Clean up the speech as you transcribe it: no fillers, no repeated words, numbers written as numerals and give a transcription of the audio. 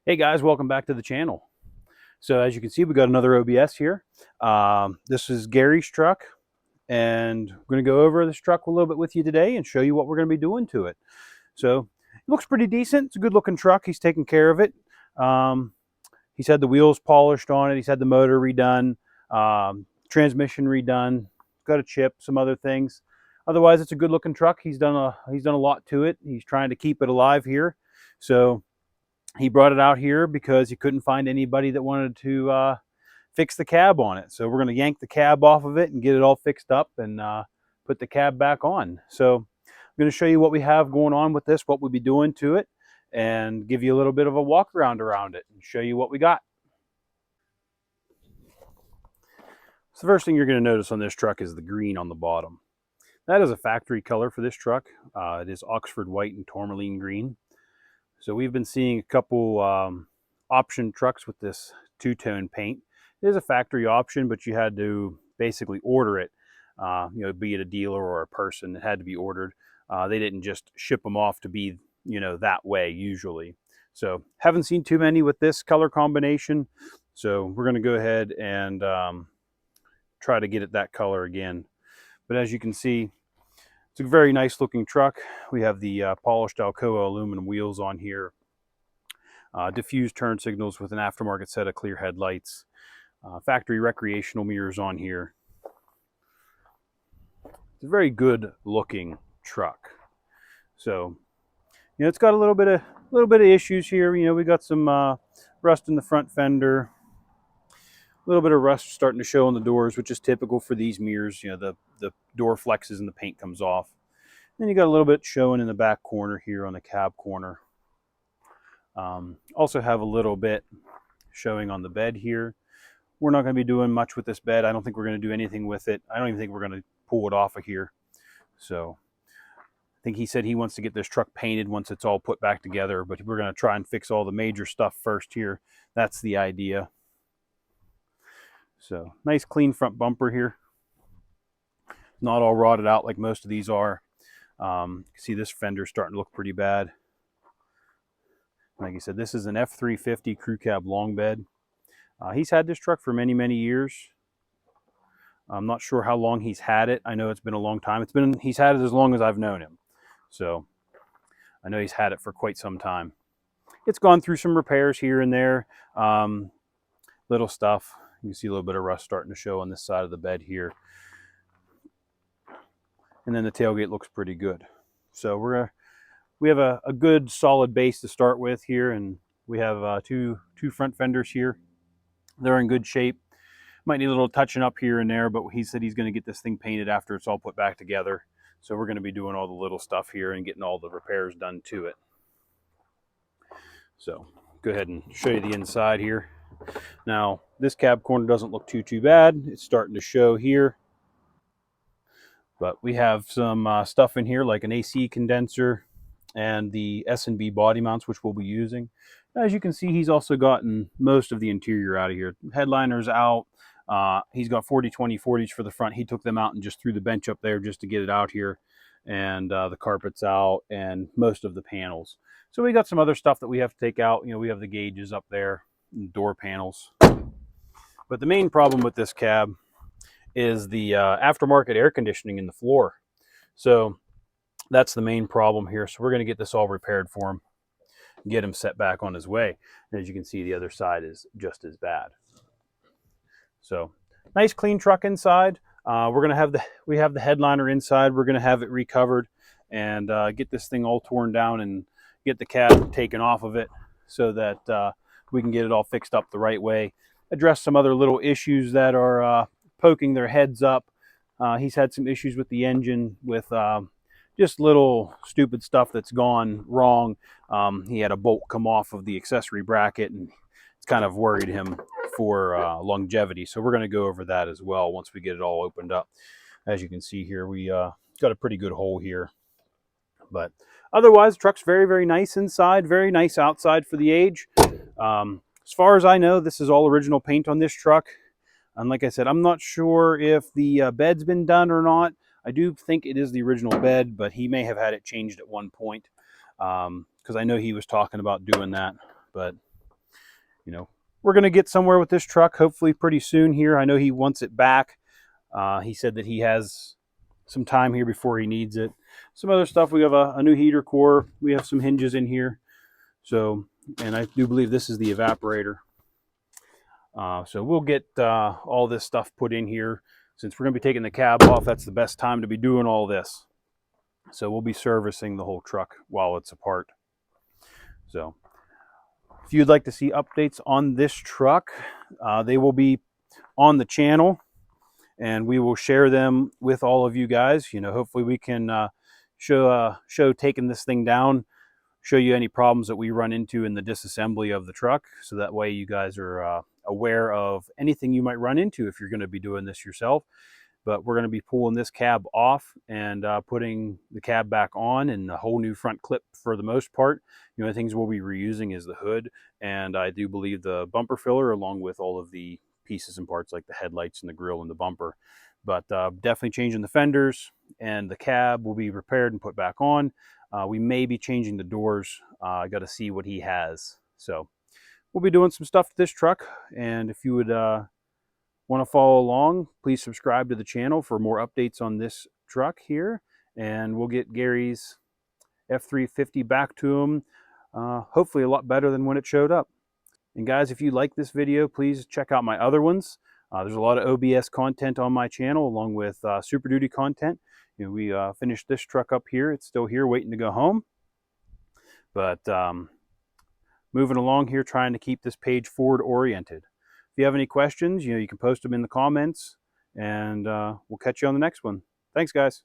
Hey guys, welcome back to the channel. So as you can see, we got another OBS here. This is Gary's truck, and we're going to go over this truck a little bit with you today and show you what we're going to be doing to it. So it looks pretty decent. It's a good looking truck. He's taking care of it. He's had the wheels polished on it. He's had the motor redone, transmission redone. Got a chip, some other things. Otherwise, it's a good looking truck. He's done a lot to it. He's trying to keep it alive here. So he brought it out here because he couldn't find anybody that wanted to fix the cab on it. So we're going to yank the cab off of it and get it all fixed up and put the cab back on. So I'm going to show you what we have going on with this, what we'll be doing to it, and give you a little bit of a walk around it and show you what we got. So the first thing you're going to notice on this truck is the green on the bottom. That is a factory color for this truck. It is Oxford white and tourmaline green. So we've been seeing a couple option trucks with this two-tone paint. It is a factory option, but you had to basically order it. Be it a dealer or a person, it had to be ordered. They didn't just ship them off to be, that way usually. So haven't seen too many with this color combination. So we're going to go ahead and try to get it that color again. But as you can see, it's a very nice looking truck. We have the polished Alcoa aluminum wheels on here. Diffused turn signals with an aftermarket set of clear headlights. Factory recreational mirrors on here. It's a very good looking truck. So, it's got a little bit of issues here. We got some rust in the front fender. A little bit of rust starting to show on the doors, which is typical for these mirrors. The door flexes and the paint comes off. Then you got a little bit showing in the back corner here on the cab corner. Also have a little bit showing on the bed here. We're not going to be doing much with this bed. I don't think we're going to do anything with it. I don't even think we're going to pull it off of here. So I think he said he wants to get this truck painted once it's all put back together, but we're going to try and fix all the major stuff first here. That's the idea. So nice clean front bumper here. Not all rotted out like most of these are. You can see this fender starting to look pretty bad. Like I said, this is an F-350 crew cab long bed. He's had this truck for many, many years. I'm not sure how long he's had it. I know it's been a long time. He's had it as long as I've known him. So I know he's had it for quite some time. It's gone through some repairs here and there. Little stuff. You can see a little bit of rust starting to show on this side of the bed here. And then the tailgate looks pretty good. So we have a good solid base to start with here, and we have two front fenders here. They're in good shape. Might need a little touching up here and there, but he said he's going to get this thing painted after it's all put back together. So we're going to be doing all the little stuff here and getting all the repairs done to it. So go ahead and show you the inside here. Now this cab corner doesn't look too bad. It's starting to show here. But we have some stuff in here like an AC condenser and the S&B body mounts, which we'll be using. As you can see, he's also gotten most of the interior out of here. Headliner's out. He's got 40/20 40s for the front. He took them out and just threw the bench up there just to get it out here. And the carpet's out and most of the panels. So we got some other stuff that we have to take out. We have the gauges up there, and door panels. But the main problem with this cab is the aftermarket air conditioning in the floor. So that's the main problem here. So we're going to get this all repaired for him, get him set back on his way. And as you can see, the other side is just as bad. So nice clean truck inside. We're going to have the headliner inside. We're going to have it recovered and get this thing all torn down and get the cab taken off of it so that we can get it all fixed up the right way. Address some other little issues that are poking their heads up. He's had some issues with the engine with just little stupid stuff that's gone wrong. He had a bolt come off of the accessory bracket, and it's kind of worried him for longevity. So we're going to go over that as well once we get it all opened up. As you can see here, we got a pretty good hole here. But otherwise, the truck's very, very nice inside, very nice outside for the age. As far as I know, this is all original paint on this truck. And like I said, I'm not sure if the bed's been done or not. I do think it is the original bed, but he may have had it changed at one point because I know he was talking about doing that. But you know, we're going to get somewhere with this truck hopefully pretty soon here. I know he wants it back. He said that he has some time here before he needs it. Some other stuff. We have a new heater core. We have some hinges in here. So, and I do believe this is the evaporator. So we'll get all this stuff put in here. Since we're going to be taking the cab off, that's the best time to be doing all this. So we'll be servicing the whole truck while it's apart. So if you'd like to see updates on this truck, they will be on the channel, and we will share them with all of you guys. You know, hopefully we can show taking this thing down, show you any problems that we run into in the disassembly of the truck, so that way you guys are aware of anything you might run into if you're going to be doing this yourself. But we're going to be pulling this cab off and putting the cab back on, and a whole new front clip for the most part. The only things we'll be reusing is the hood, and I do believe the bumper filler, along with all of the pieces and parts like the headlights and the grille and the bumper. But definitely changing the fenders, and the cab will be repaired and put back on. We may be changing the doors. I got to see what he has. So we'll be doing some stuff to this truck, and if you would want to follow along, please subscribe to the channel for more updates on this truck here, and we'll get Gary's F-350 back to him, hopefully a lot better than when it showed up. And guys, if you like this video, please check out my other ones. There's a lot of OBS content on my channel, along with Super Duty content. You know, we finished this truck up here. It's still here waiting to go home. But moving along here, trying to keep this page forward oriented. If you have any questions, you know, you can post them in the comments, and we'll catch you on the next one. Thanks, guys.